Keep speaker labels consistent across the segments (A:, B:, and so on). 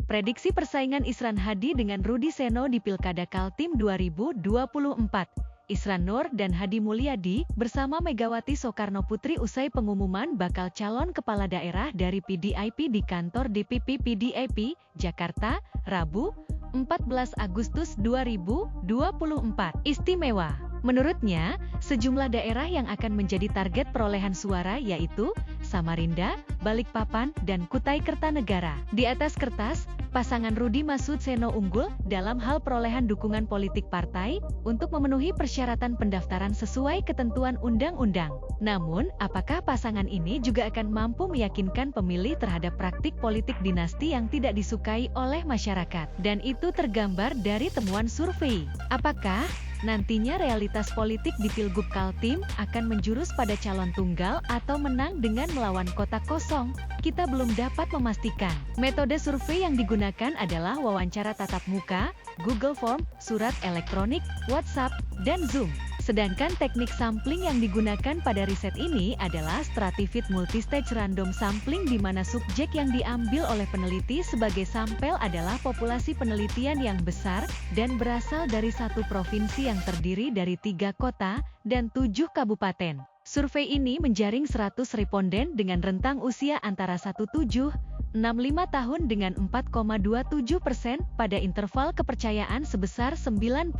A: Prediksi persaingan Isran Hadi dengan Rudi Seno di Pilkada Kaltim 2024. Isran Nur dan Hadi Mulyadi bersama Megawati Soekarnoputri usai pengumuman bakal calon kepala daerah dari PDIP di kantor DPP PDIP, Jakarta, Rabu, 14 Agustus 2024. Istimewa. Menurutnya, sejumlah daerah yang akan menjadi target perolehan suara yaitu Samarinda, Balikpapan, dan Kutai Kertanegara. Di atas kertas, pasangan Rudi Masud Seno unggul dalam hal perolehan dukungan politik partai untuk memenuhi persyaratan pendaftaran sesuai ketentuan undang-undang. Namun, apakah pasangan ini juga akan mampu meyakinkan pemilih terhadap praktik politik dinasti yang tidak disukai oleh masyarakat? Dan itu tergambar dari temuan survei. Apakah nantinya realitas politik di Pilgub Kaltim akan menjurus pada calon tunggal atau menang dengan melawan kotak kosong? Kita belum dapat memastikan. Metode survei yang digunakan adalah wawancara tatap muka, Google Form, surat elektronik, WhatsApp, dan Zoom. Sedangkan teknik sampling yang digunakan pada riset ini adalah stratified multistage random sampling di mana subjek yang diambil oleh peneliti sebagai sampel adalah populasi penelitian yang besar dan berasal dari satu provinsi yang terdiri dari 3 kota dan 7 kabupaten. Survei ini menjaring 100 responden dengan rentang usia antara 17,65 tahun dengan 4,27% pada interval kepercayaan sebesar 95%.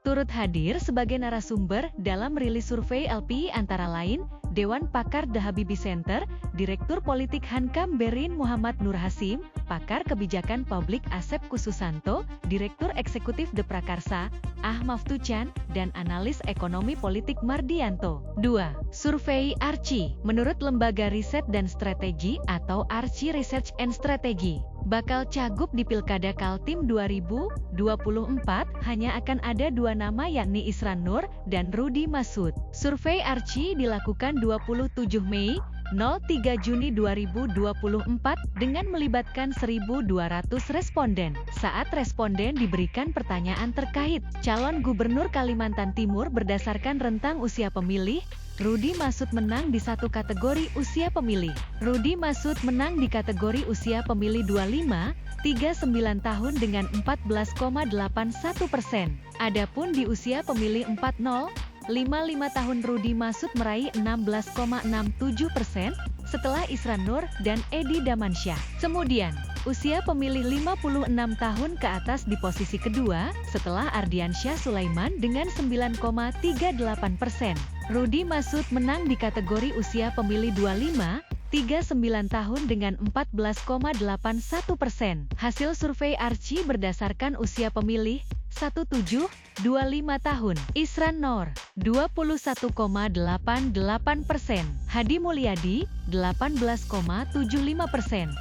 A: Turut hadir sebagai narasumber dalam rilis survei LPI antara lain, Dewan Pakar The Habibie Center, Direktur Politik Hankam Berin Muhammad Nur Hasim, Pakar Kebijakan Publik Asep Kususanto, Direktur Eksekutif The Prakarsa, Ahmad Tuchan, dan Analis Ekonomi Politik Mardianto. 2. Survei Arci. Menurut Lembaga Riset dan Strategi atau Arci Research and Strategy, bakal cagup di Pilkada Kaltim 2024 hanya akan ada 2 nama yakni Isran Nur dan Rudi Masud. Survei Arci dilakukan 27 Mei 03 Juni 2024 dengan melibatkan 1.200 responden. Saat responden diberikan pertanyaan terkait calon gubernur Kalimantan Timur berdasarkan rentang usia pemilih, Rudi Masud menang di satu kategori usia pemilih. Rudi Masud menang di kategori usia pemilih 25-39 tahun dengan 14,81%. Adapun di usia pemilih 40-55 tahun Rudi Masud meraih 16,67% setelah Isran Nur dan Edi Damansyah. Kemudian, usia pemilih 56 tahun ke atas di posisi kedua setelah Ardiansyah Sulaiman dengan 9,38%. Rudi Masud menang di kategori usia pemilih 25-39 tahun dengan 14,81%. Hasil survei Arci berdasarkan usia pemilih 17-25 tahun. Isran Nur 21,88%, Hadi Mulyadi 18,75%,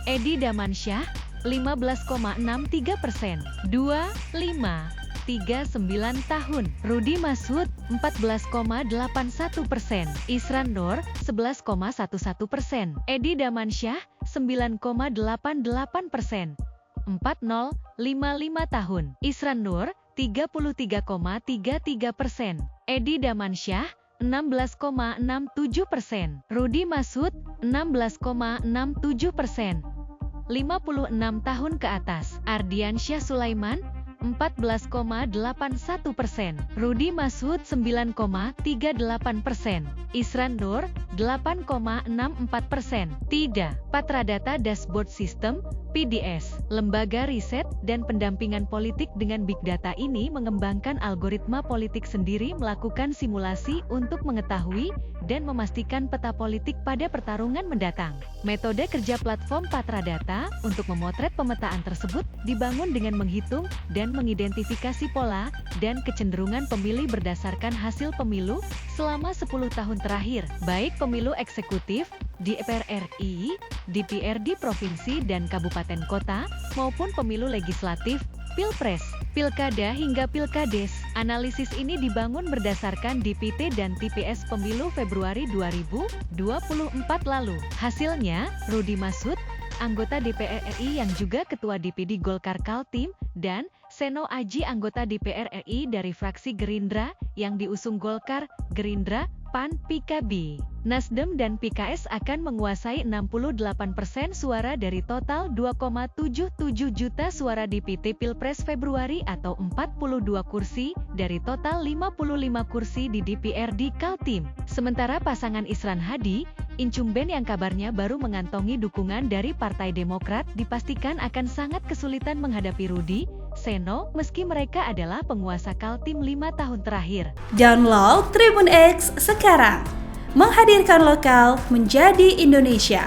A: Edi Damansyah 15,63%, 25-39 tahun. Rudi Masud 14,81%, Isran Nur 11,11%, Edi Damansyah 9,88%, 40-55 tahun. Isran Nur 33,33%, Edi Damansyah 16,67%, Rudi Masud 16,67%, 56 tahun ke atas. Ardiansyah Sulaiman 14,81%, Rudi Masud 9,38%, Isran Nur 8,64%. 3. Patradata Dashboard System PDS. Lembaga riset dan pendampingan politik dengan Big Data ini mengembangkan algoritma politik sendiri melakukan simulasi untuk mengetahui dan memastikan peta politik pada pertarungan mendatang. Metode kerja platform Patradata untuk memotret pemetaan tersebut dibangun dengan menghitung dan mengidentifikasi pola dan kecenderungan pemilih berdasarkan hasil pemilu selama 10 tahun terakhir, baik pemilu eksekutif, DPR RI, DPRD provinsi dan kabupaten kota, maupun pemilu legislatif, Pilpres, Pilkada hingga Pilkades. Analisis ini dibangun berdasarkan DPT dan TPS pemilu Februari 2024 lalu. Hasilnya, Rudi Masud, anggota DPR RI yang juga Ketua DPD Golkar Kaltim, dan Seno Aji anggota DPR RI dari fraksi Gerindra yang diusung Golkar, Gerindra, PAN, PKB, Nasdem dan PKS akan menguasai 68% suara dari total 2,77 juta suara di PT Pilpres Februari atau 42 kursi dari total 55 kursi di DPRD Kaltim. Sementara pasangan Isran Hadi, Incumben yang kabarnya baru mengantongi dukungan dari Partai Demokrat dipastikan akan sangat kesulitan menghadapi Rudi Seno meski mereka adalah penguasa Kaltim 5 tahun terakhir.
B: Download Tribun X sekarang, menghadirkan lokal menjadi Indonesia.